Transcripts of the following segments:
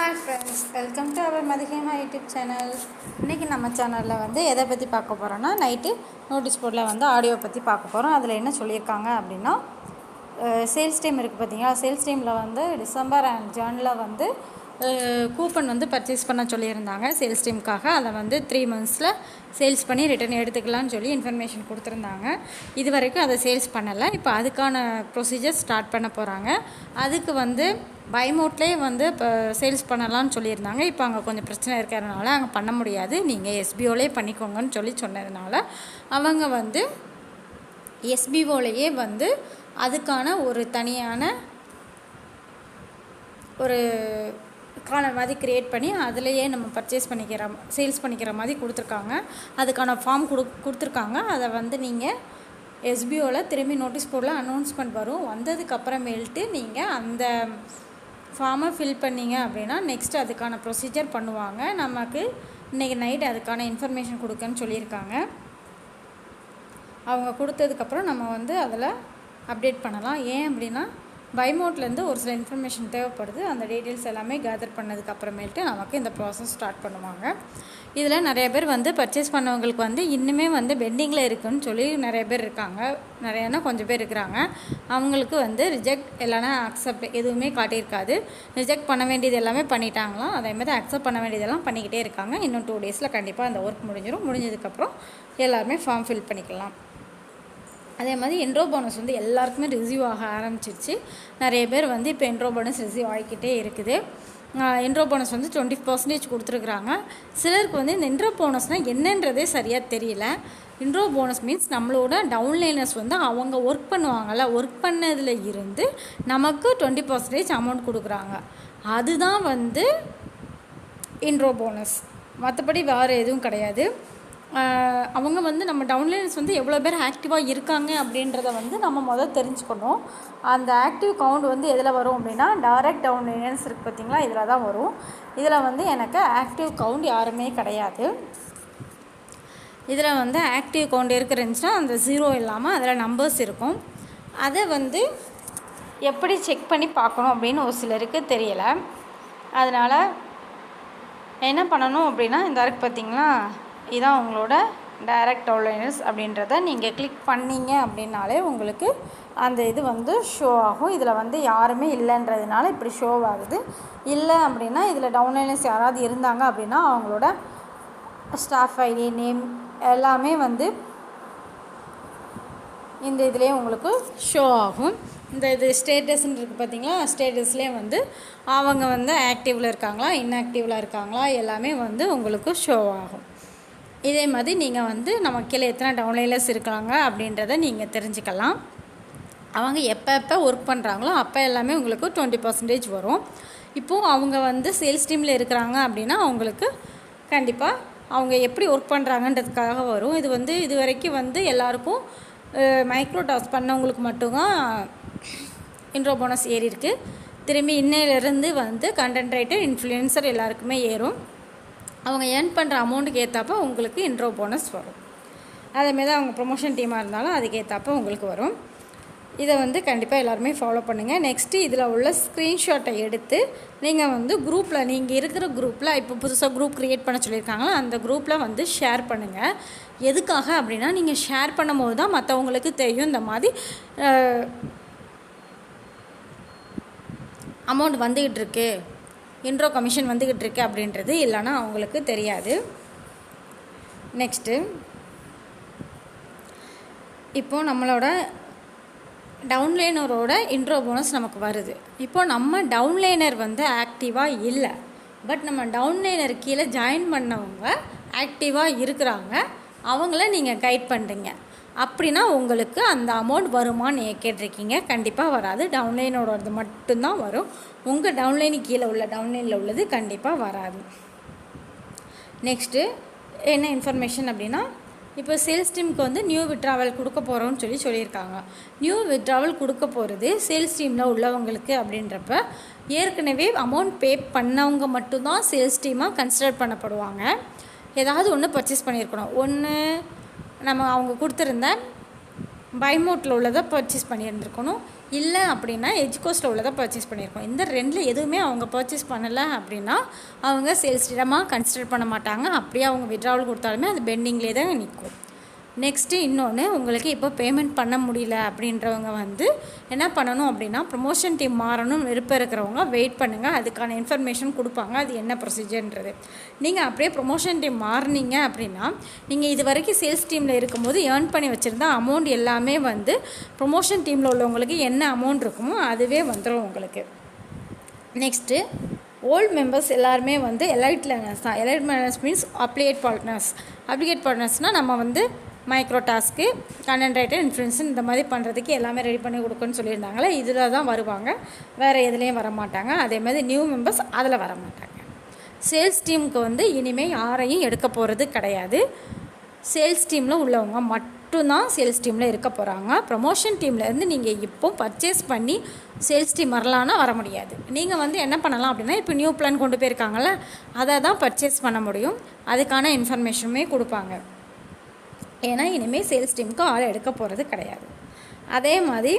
Hi friends, welcome to our மதிகேமா YouTube channel. இன்றைக்கி நம்ம சேனலில் வந்து எதை பற்றி பார்க்க போகிறோன்னா, நைட்டு நோட்டீஸ் போர்டில் வந்து ஆடியோ பற்றி பார்க்க போகிறோம். அதில் என்ன சொல்லியிருக்காங்க அப்படின்னா, சேல்ஸ் டைம் இருக்குது பார்த்தீங்களா, சேல்ஸ் டைமில் வந்து டிசம்பர் அண்ட் ஜானில் வந்து கூப்பன் வந்து பர்ச்சேஸ் பண்ண சொல்லியிருந்தாங்க சேல்ஸ் டைமுக்காக. அதை வந்து 3 monthஸில் சேல்ஸ் பண்ணி ரிட்டர்ன் எடுத்துக்கலாம்னு சொல்லி இன்ஃபர்மேஷன் கொடுத்துருந்தாங்க. இது வரைக்கும் அதை சேல்ஸ் பண்ணலை. இப்போ அதுக்கான ப்ரொசீஜர் ஸ்டார்ட் பண்ண போகிறாங்க. அதுக்கு வந்து பை மோட்லேயே வந்து இப்போ சேல்ஸ் பண்ணலான்னு சொல்லியிருந்தாங்க. இப்போ அங்கே கொஞ்சம் பிரச்சனை இருக்கிறதுனால அங்கே பண்ண முடியாது, நீங்கள் எஸ்பிஓலே பண்ணிக்கோங்கன்னு சொன்னதுனால அவங்க வந்து எஸ்பிஓலையே வந்து அதுக்கான ஒரு தனியான ஒரு கார்னர் மாதிரி க்ரியேட் பண்ணி அதிலையே நம்ம சேல்ஸ் பண்ணிக்கிற மாதிரி கொடுத்துருக்காங்க. அதுக்கான ஃபார்ம் கொடுத்துருக்காங்க. அதை வந்து நீங்கள் எஸ்பிஓவில் திரும்பி நோட்டீஸ் போர்டில் அனௌன்ஸ்மெண்ட் வரும். வந்ததுக்கப்புறமேல்ட்டு நீங்கள் அந்த ஃபார்மை ஃபில் பண்ணிங்க அப்படின்னா நெக்ஸ்ட்டு அதுக்கான ப்ரொசீஜர் பண்ணுவாங்க. நமக்கு இன்றைக்கி நைட் அதுக்கான இன்ஃபர்மேஷன் கொடுக்கன்னு சொல்லியிருக்காங்க. அவங்க கொடுத்ததுக்கப்புறம் நம்ம வந்து அதில் அப்டேட் பண்ணலாம். ஏன் அப்படின்னா பைமோட்லேருந்து ஒரு சில இன்ஃபர்மேஷன் தேவைப்படுது. அந்த டீட்டெயில்ஸ் எல்லாமே கேதர் பண்ணதுக்கப்புறமேட்டு நமக்கு இந்த ப்ராசஸ் ஸ்டார்ட் பண்ணுவாங்க. இதில் நிறைய பேர் வந்து பர்ச்சேஸ் பண்ணவங்களுக்கு வந்து இன்னுமே வந்து பெண்டிங்கில் இருக்குதுன்னு சொல்லி நிறைய பேர் இருக்காங்க. நிறையானா கொஞ்சம் பேர் இருக்கிறாங்க. அவங்களுக்கு வந்து ரிஜெக்ட் இல்லைனா அக்செப்ட் எதுவுமே காட்டியிருக்காது. ரிஜெக்ட் பண்ண வேண்டியது எல்லாமே பண்ணிட்டாங்களாம். அதேமாதிரி அக்செப்ட் பண்ண வேண்டியதெல்லாம் பண்ணிக்கிட்டே இருக்காங்க. இன்னும் 2 days கண்டிப்பாக அந்த ஒர்க் முடிஞ்சிடும். முடிஞ்சதுக்கப்புறம் எல்லாருமே ஃபார்ம் ஃபில் பண்ணிக்கலாம். அதே மாதிரி என்ரோ போனஸ் வந்து எல்லாருக்குமே ரிசீவ் ஆக ஆரம்பிச்சிருச்சு. நிறைய பேர் வந்து இப்போ என்ரோ போனஸ் ரிசீவ் ஆகிக்கிட்டே இருக்குது. என்ரோ போனஸ் வந்து 20% கொடுத்துருக்குறாங்க. சிலருக்கு வந்து இந்த என்ரோ போனஸ்னால் என்னன்றதே சரியாக தெரியல. என்ரோ போனஸ் மீன்ஸ் நம்மளோட டவுன்லைனர்ஸ் வந்து அவங்க ஒர்க் பண்ணுவாங்கள்ல, ஒர்க் பண்ணதில் இருந்து நமக்கு 20% அமௌண்ட் கொடுக்குறாங்க. அதுதான் வந்து என்ரோ போனஸ், மற்றபடி வேறு எதுவும் கிடையாது. அவங்க வந்து நம்ம டவுன்லைனர்ஸ் வந்து எவ்வளோ பேர் ஆக்டிவாக இருக்காங்க அப்படின்றத வந்து நம்ம தெரிஞ்சுக்கணும். அந்த ஆக்டிவ் கவுண்ட் வந்து எதில் வரும் அப்படின்னா டைரக்ட் டவுன்லைனர்ஸ் இருக்குது பார்த்திங்களா, இதில் தான் வரும். இதில் வந்து எனக்கு ஆக்டிவ் கவுண்ட் யாருமே கிடையாது. இதில் வந்து ஆக்டிவ் கவுண்ட் இருந்துச்சுன்னா அந்த 0 இல்லாமல் அதில் நம்பர்ஸ் இருக்கும். அதை வந்து எப்படி செக் பண்ணி பார்க்கணும் அப்படின்னு ஒரு சிலருக்கு தெரியலை. அதனால் என்ன பண்ணணும் அப்படின்னா, இந்த இருக்குது பார்த்திங்களா, இதான் உங்களோட டைரக்ட் டவுன்லைனர்ஸ் அப்படின்றத நீங்கள் கிளிக் பண்ணிங்க அப்படின்னாலே உங்களுக்கு அந்த இது வந்து ஷோ ஆகும். இதில் வந்து யாருமே இல்லைன்றதுனால இப்படி ஷோ ஆகுது. இல்லை அப்படின்னா இதில் டவுன்லைனர்ஸ் யாராவது இருந்தாங்க அப்படின்னா அவங்களோட ஸ்டாஃப் ஐடி நேம் எல்லாமே வந்து இந்த இதுலேயே உங்களுக்கு ஷோ ஆகும். இந்த இது ஸ்டேட்டஸ்ன்னு இருக்குது பார்த்திங்களா, ஸ்டேட்டஸ்லேயே வந்து அவங்க வந்து ஆக்டிவில் இருக்காங்களா இன்ஆக்டிவில் இருக்காங்களா எல்லாமே வந்து உங்களுக்கு ஷோ ஆகும். இதே மாதிரி நீங்கள் வந்து நம்ம கீழே எத்தனை டவுன்லைனர்ஸ் இருக்காங்க அப்படின்றத நீங்கள் தெரிஞ்சுக்கலாம். அவங்க எப்போ ஒர்க் பண்ணுறாங்களோ அப்போ எல்லாமே உங்களுக்கு 20% வரும். இப்போது அவங்க வந்து சேல்ஸ் டீமில் இருக்கிறாங்க அப்படின்னா அவங்களுக்கு கண்டிப்பாக அவங்க எப்படி ஒர்க் பண்ணுறாங்கன்றதுக்காக வரும். இது வந்து இது வரைக்கும் வந்து எல்லாருக்கும் மைக்ரோ டாஸ்க் பண்ணவங்களுக்கு மட்டும்தான் இன்ட்ரோ போனஸ் ஏறி இருக்குது. திரும்பி இன்னையிலேருந்து வந்து கண்டென்ட் ரைட்டர் இன்ஃப்ளூயன்சர் எல்லாருக்குமே ஏறும். அவங்க ஏர்ன் பண்ணுற அமௌண்ட்டுக்கு ஏற்றப்போ உங்களுக்கு இன்ட்ரோ போனஸ் வரும். அதேமாரி அவங்க ப்ரொமோஷன் டீமாக இருந்தாலும் அதுக்கு ஏற்றப்போ உங்களுக்கு வரும். இதை வந்து கண்டிப்பாக எல்லாருமே ஃபாலோ பண்ணுங்கள். நெக்ஸ்ட்டு இதில் உள்ள ஸ்க்ரீன்ஷாட்டை எடுத்து நீங்கள் வந்து குரூப்பில், நீங்கள் இருக்கிற குரூப்பில் இப்போ புதுசாக குரூப் க்ரியேட் பண்ண சொல்லியிருக்காங்களா அந்த குரூப்பில் வந்து ஷேர் பண்ணுங்கள். எதுக்காக அப்படின்னா நீங்கள் ஷேர் பண்ணும் போது தான் மற்றவங்களுக்கு தெரியும் இந்த மாதிரி அமௌண்ட் வந்துக்கிட்டு இருக்கு, இன்ட்ரோ கமிஷன் வந்துக்கிட்டு இருக்கு அப்படின்றது. இல்லைன்னா அவங்களுக்கு தெரியாது. நெக்ஸ்ட்டு இப்போது நம்மளோட டவுன்லைனரோட இன்ட்ரோ போனஸ் நமக்கு வருது. இப்போது நம்ம டவுன்லைனர் வந்து ஆக்டிவாக இல்லை, பட் நம்ம டவுன்லைனர் கீழே ஜாயின் பண்ணவங்க ஆக்டிவாக இருக்கிறாங்க. அவங்கள நீங்கள் கைட் பண்ணுறீங்க அப்படின்னா உங்களுக்கு அந்த அமௌண்ட் வருமானு நீங்கள் கேட்டிருக்கீங்க. கண்டிப்பாக வராது. டவுன்லைனோடது மட்டும்தான் வரும். உங்கள் டவுன்லைனுக்கு கீழே உள்ள டவுன்லைனில் உள்ளது கண்டிப்பாக வராது. நெக்ஸ்ட்டு என்ன இன்ஃபர்மேஷன் அப்படின்னா, இப்போ சேல்ஸ் டீமுக்கு வந்து நியூ விட்ராவல் கொடுக்க போகிறோம்னு சொல்லியிருக்காங்க. நியூ விட்ராவல் கொடுக்க போகிறது சேல்ஸ் டீமில் உள்ளவங்களுக்கு அப்படின்றப்ப ஏற்கனவே அமௌண்ட் பே பண்ணவங்க மட்டும்தான் சேல்ஸ் டீமாக கன்சிடர் பண்ணப்படுவாங்க. ஏதாவது ஒன்று பர்ச்சேஸ் பண்ணியிருக்கணும். ஒன்று நம்ம அவங்க கொடுத்துருந்த பைமோட்டில் உள்ளதை பர்ச்சேஸ் பண்ணியிருந்துருக்கணும். இல்லை அப்படின்னா எஜ்கோஸ்ட்டில் உள்ளதை பர்ச்சேஸ் பண்ணியிருக்கோம். இந்த ரெண்டில் எதுவுமே அவங்க பர்ச்சேஸ் பண்ணலை அப்படின்னா அவங்க சேல்ஸ் டீடமாக கன்சிடர் பண்ண மாட்டாங்க. அப்படியே அவங்க விட்ராவல் கொடுத்தாலுமே அது பெண்டிங்லேயே தான் நிற்கும். நெக்ஸ்ட்டு இன்னொன்று, உங்களுக்கு இப்போ பேமெண்ட் பண்ண முடியல அப்படின்றவங்க வந்து என்ன பண்ணணும் அப்படின்னா, ப்ரொமோஷன் டீம் மாறணும் விருப்பம் இருக்கிறவங்க வெயிட் பண்ணுங்கள். அதுக்கான இன்ஃபர்மேஷன் கொடுப்பாங்க, அது என்ன ப்ரொசீஜர்ன்றது. நீங்கள் அப்படியே ப்ரொமோஷன் டீம் மாறினீங்க அப்படின்னா, நீங்கள் இது வரைக்கும் சேல்ஸ் டீமில் இருக்கும்போது ஏர்ன் பண்ணி வச்சுருந்தா அமௌண்ட் எல்லாமே வந்து ப்ரொமோஷன் டீமில் உள்ளவங்களுக்கு என்ன அமௌண்ட் இருக்குமோ அதுவே வந்துடும் உங்களுக்கு. நெக்ஸ்ட்டு, ஓல்டு மெம்பர்ஸ் எல்லாருமே வந்து எலைட் லேர்னர்ஸ் தான். Elite learners means அப்ளிகேட் partners. அப்ளிகேட் பார்ட்னர்ஸ்னால் நம்ம வந்து micro task, content writer, influencer இந்த மாதிரி பண்ணுறதுக்கு எல்லாமே ரெடி பண்ணி கொடுக்குன்னு சொல்லியிருந்தாங்களே, இதில் தான் வருவாங்க, வேறு எதுலேயும் வர மாட்டாங்க. அதே மாதிரி நியூ மெம்பர்ஸ் அதில் வர மாட்டாங்க. சேல்ஸ் டீமுக்கு வந்து இனிமேல் யாரையும் எடுக்க போகிறது கிடையாது. சேல்ஸ் டீமில் உள்ளவங்க மட்டும்தான் சேல்ஸ் டீமில் இருக்க போகிறாங்க. ப்ரமோஷன் டீம்லேருந்து நீங்கள் இப்போ பர்ச்சேஸ் பண்ணி சேல்ஸ் டீம் வரலான்னா வர முடியாது. நீங்கள் வந்து என்ன பண்ணலாம் அப்படின்னா, இப்போ நியூ பிளான் கொண்டு போயிருக்காங்கள்ல, அதை தான் பர்ச்சேஸ் பண்ண முடியும். அதுக்கான இன்ஃபர்மேஷனுமே கொடுப்பாங்க. ஏன்னா இனிமேல் சேல்ஸ் டீமுக்கு ஆள் எடுக்க போகிறது கிடையாது. அதே மாதிரி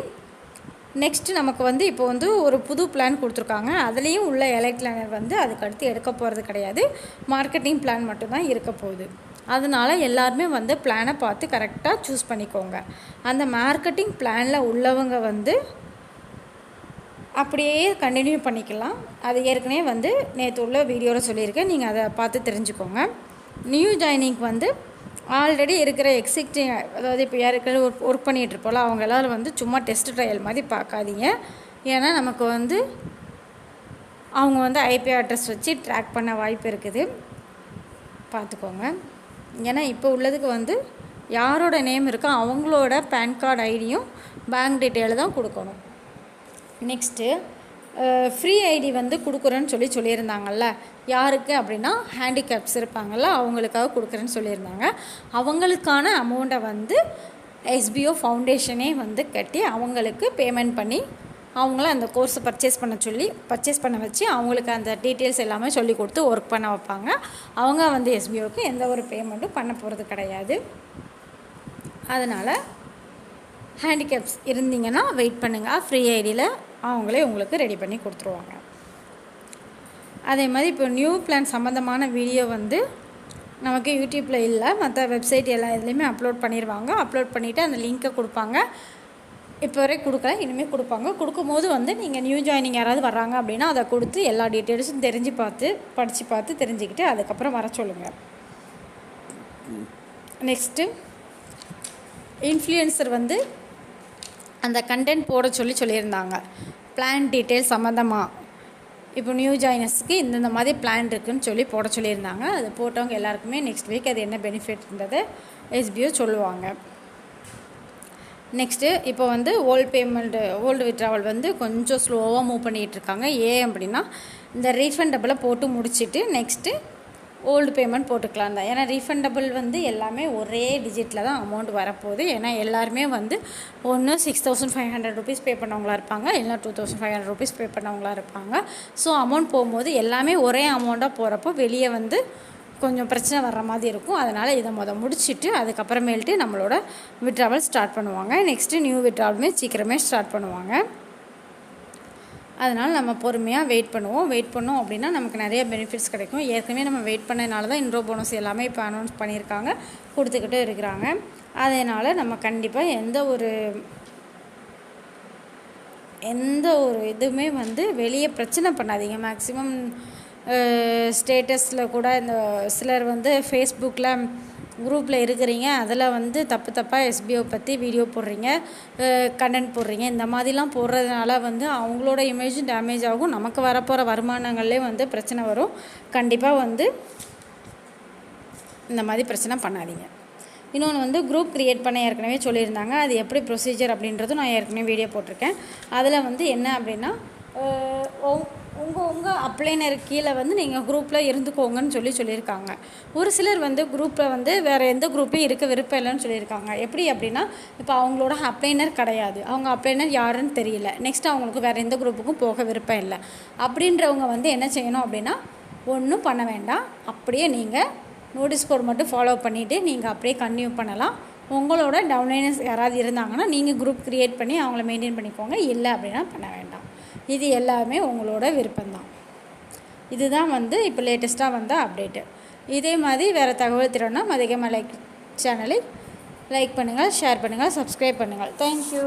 நெக்ஸ்ட்டு நமக்கு வந்து இப்போ வந்து ஒரு புது பிளான் கொடுத்துருக்காங்க. அதுலேயும் உள்ள எலைட் லேர்னர் வந்து அதுக்கடுத்து எடுக்க போகிறது கிடையாது. மார்க்கெட்டிங் பிளான் மட்டும்தான் இருக்க போகுது. அதனால் எல்லாருமே வந்து பிளானை பார்த்து கரெக்டாக சூஸ் பண்ணிக்கோங்க. அந்த மார்க்கெட்டிங் பிளானில் உள்ளவங்க வந்து அப்படியே கண்டினியூ பண்ணிக்கலாம். அது ஏற்கனவே வந்து நேற்று உள்ள வீடியோவில் சொல்லியிருக்கேன், நீங்கள் அதை பார்த்து தெரிஞ்சுக்கோங்க. நியூ ஜாயினிங் வந்து ஆல்ரெடி இருக்கிற எக்ஸிஸ்டிங், அதாவது இப்போ யாருக்கிட்ட ஒர்க் பண்ணிகிட்ருப்போல அவங்க எல்லோரும் வந்து சும்மா டெஸ்ட் ட்ரையல் மாதிரி பார்க்காதீங்க. ஏன்னா நமக்கு வந்து அவங்க வந்து ஐபி அட்ரஸ் வச்சு ட்ராக் பண்ண வாய்ப்பு இருக்குது, பார்த்துக்கோங்க. ஏன்னா இப்போ உள்ளதுக்கு வந்து யாரோட நேம் இருக்கோ அவங்களோட பேன் கார்டு ஐடியும் பேங்க் டீட்டெயிலு தான் கொடுக்கணும். நெக்ஸ்ட்டு, ஃப்ரீ ஐடி வந்து கொடுக்குறேன்னு சொல்லியிருந்தாங்கல்ல, யாருக்கு அப்படின்னா ஹேண்டிகேப்ஸ் இருப்பாங்கள்ல அவங்களுக்காக கொடுக்குறேன்னு சொல்லியிருந்தாங்க. அவங்களுக்கான அமௌண்ட்டை வந்து எஸ்பிஓ ஃபவுண்டேஷனே வந்து கட்டி அவங்களுக்கு பேமெண்ட் பண்ணி அவங்கள அந்த கோர்ஸை பர்ச்சேஸ் பண்ண வச்சு அவங்களுக்கு அந்த டீட்டெயில்ஸ் எல்லாமே சொல்லி கொடுத்து ஒர்க் பண்ண வைப்பாங்க. அவங்க வந்து எஸ்பிஓக்கு எந்த ஒரு பேமெண்ட்டும் பண்ண போகிறது கிடையாது. அதனால் ஹேண்டிகேப்ஸ் இருந்தீங்கன்னா வெயிட் பண்ணுங்கள், ஃப்ரீ ஐடியில் அவங்களே உங்களுக்கு ரெடி பண்ணி கொடுத்துருவாங்க. அதே மாதிரி இப்போ நியூ பிளான் சம்மந்தமான வீடியோ வந்து நமக்கு யூடியூப்பில் இல்லை, மற்ற வெப்சைட் எல்லா இதுலேயுமே அப்லோட் பண்ணிடுவாங்க. அப்லோட் பண்ணிவிட்டு அந்த லிங்க்கை கொடுப்பாங்க. இப்போ வரை கொடுக்கல, இனிமேல் கொடுப்பாங்க. கொடுக்கும்போது வந்து நீங்கள் நியூ ஜாயினிங் யாராவது வர்றாங்க அப்படின்னா அதை கொடுத்து எல்லா டீட்டெயில்ஸும் படித்து பார்த்து தெரிஞ்சுக்கிட்டு அதுக்கப்புறம் வர சொல்லுங்கள். நெக்ஸ்ட்டு, இன்ஃப்ளூயன்சர் வந்து அந்த கண்டென்ட் போட சொல்லியிருந்தாங்க. பிளான் டீட்டெயில் சம்மந்தமாக இப்போ நியூ ஜாயினர்ஸ்க்கு இந்த மாதிரி பிளான் இருக்குதுன்னு போட சொல்லியிருந்தாங்க. அது போட்டவங்க எல்லாருக்குமே நெக்ஸ்ட் வீக் அது என்ன பெனிஃபிட்ன்றதை எஸ்பிஓ சொல்லுவாங்க. நெக்ஸ்ட்டு, இப்போ வந்து ஓல்டு விட்ராவல் வந்து கொஞ்சம் ஸ்லோவாக மூவ் பண்ணிகிட்ருக்காங்க. ஏன் அப்படின்னா இந்த ரீஃபண்டபிளை போட்டு முடிச்சுட்டு நெக்ஸ்ட்டு ஓல்டு பேமெண்ட் போட்டுக்கலாம் தான். ஏன்னா ரீஃபண்டபிள் வந்து எல்லாமே ஒரே டிஜிட்டில் தான் அமௌண்ட் வரப்போகுது. ஏன்னா எல்லாருமே வந்து ஒன்று 6500 rupees பே பண்ணவங்களா இருப்பாங்க, இல்லை 2500 rupees பே பண்ணவங்களா இருப்பாங்க. ஸோ அமௌண்ட் போகும்போது எல்லாமே ஒரே அமௌண்ட்டாக போகிறப்போ வெளியே வந்து கொஞ்சம் பிரச்சனை வர்ற மாதிரி இருக்கும். அதனால் இதை முடிச்சுட்டு அதுக்கப்புறமேல்ட்டு நம்மளோட விட்ராவல் ஸ்டார்ட் பண்ணுவாங்க. நெக்ஸ்ட்டு நியூ விட்ராவலுமே சீக்கிரமே ஸ்டார்ட் பண்ணுவாங்க. அதனால் நம்ம பொறுமையாக வெயிட் பண்ணோம் அப்படின்னா நமக்கு நிறைய பெனிஃபிட்ஸ் கிடைக்கும். ஏற்கனவே நம்ம வெயிட் பண்ணதுனால தான் இன்ட்ரோ போனஸ் எல்லாமே இப்போ அனௌன்ஸ் பண்ணியிருக்காங்க, கொடுத்துக்கிட்டே இருக்கிறாங்க. அதனால் நம்ம கண்டிப்பாக எந்த ஒரு இதுவுமே வந்து வெளியே பிரச்சனை பண்ணாதீங்க. மேக்ஸிமம் ஸ்டேட்டஸில் கூட இந்த சிலர் வந்து ஃபேஸ்புக்கில் குரூப்பில் இருக்கிறீங்க, அதில் வந்து தப்பாக எஸ்பிஓ பற்றி வீடியோ போடுறீங்க, கண்டென்ட் போடுறீங்க. இந்த மாதிரிலாம் போடுறதுனால வந்து அவங்களோட இமேஜும் டேமேஜ் ஆகும், நமக்கு வரப்போகிற வருமானங்கள்லேயே வந்து பிரச்சனை வரும். கண்டிப்பாக வந்து இந்த மாதிரி பிரச்சனை பண்ணாதீங்க. இன்னொன்று வந்து குரூப் க்ரியேட் பண்ண ஏற்கனவே சொல்லியிருந்தாங்க. அது எப்படி ப்ரொசீஜர் அப்படின்றதும் நான் ஏற்கனவே வீடியோ போட்டிருக்கேன். அதில் வந்து என்ன அப்படின்னா உங்கள் அப்ளைனர் கீழே வந்து நீங்கள் குரூப்பில் இருந்துக்கோங்கன்னு சொல்லியிருக்காங்க. ஒரு சிலர் வந்து குரூப்பில் வந்து வேறு எந்த குரூப்லையும் இருக்க விருப்பம் இல்லைன்னு சொல்லியிருக்காங்க. எப்படி அப்படின்னா இப்போ அவங்களோட அப்ளைனர் கிடையாது, அவங்க அப்ளைனர் யாருன்னு தெரியல, நெக்ஸ்ட் அவங்களுக்கு வேறு எந்த குரூப்புக்கும் போக விருப்பம் இல்லை அப்படின்றவங்க வந்து என்ன செய்யணும் அப்படின்னா, ஒன்றும் பண்ண வேண்டாம், அப்படியே நீங்கள் நோட்டீஸ் போர்டு மட்டும் ஃபாலோ பண்ணிவிட்டு நீங்கள் அப்படியே கன்டினியூ பண்ணலாம். உங்களோட டவுன்லைனர்ஸ் யாராவது இருந்தாங்கன்னா நீங்கள் குரூப் க்ரியேட் பண்ணி அவங்கள மெயின்டைன் பண்ணிக்கோங்க. இல்லை அப்படின்னா பண்ண வேண்டாம். இது எல்லாமே உங்களோட விருப்பம்தான். இதுதான் வந்து இப்போ லேட்டஸ்ட்டாக வந்த அப்டேட்டு. இதே மாதிரி வேறு தகவல் தரணும்னா மதிகமா லைக் சேனலை லைக் பண்ணுங்கள், ஷேர் பண்ணுங்கள், சப்ஸ்கிரைப் பண்ணுங்கள். தேங்க்யூ.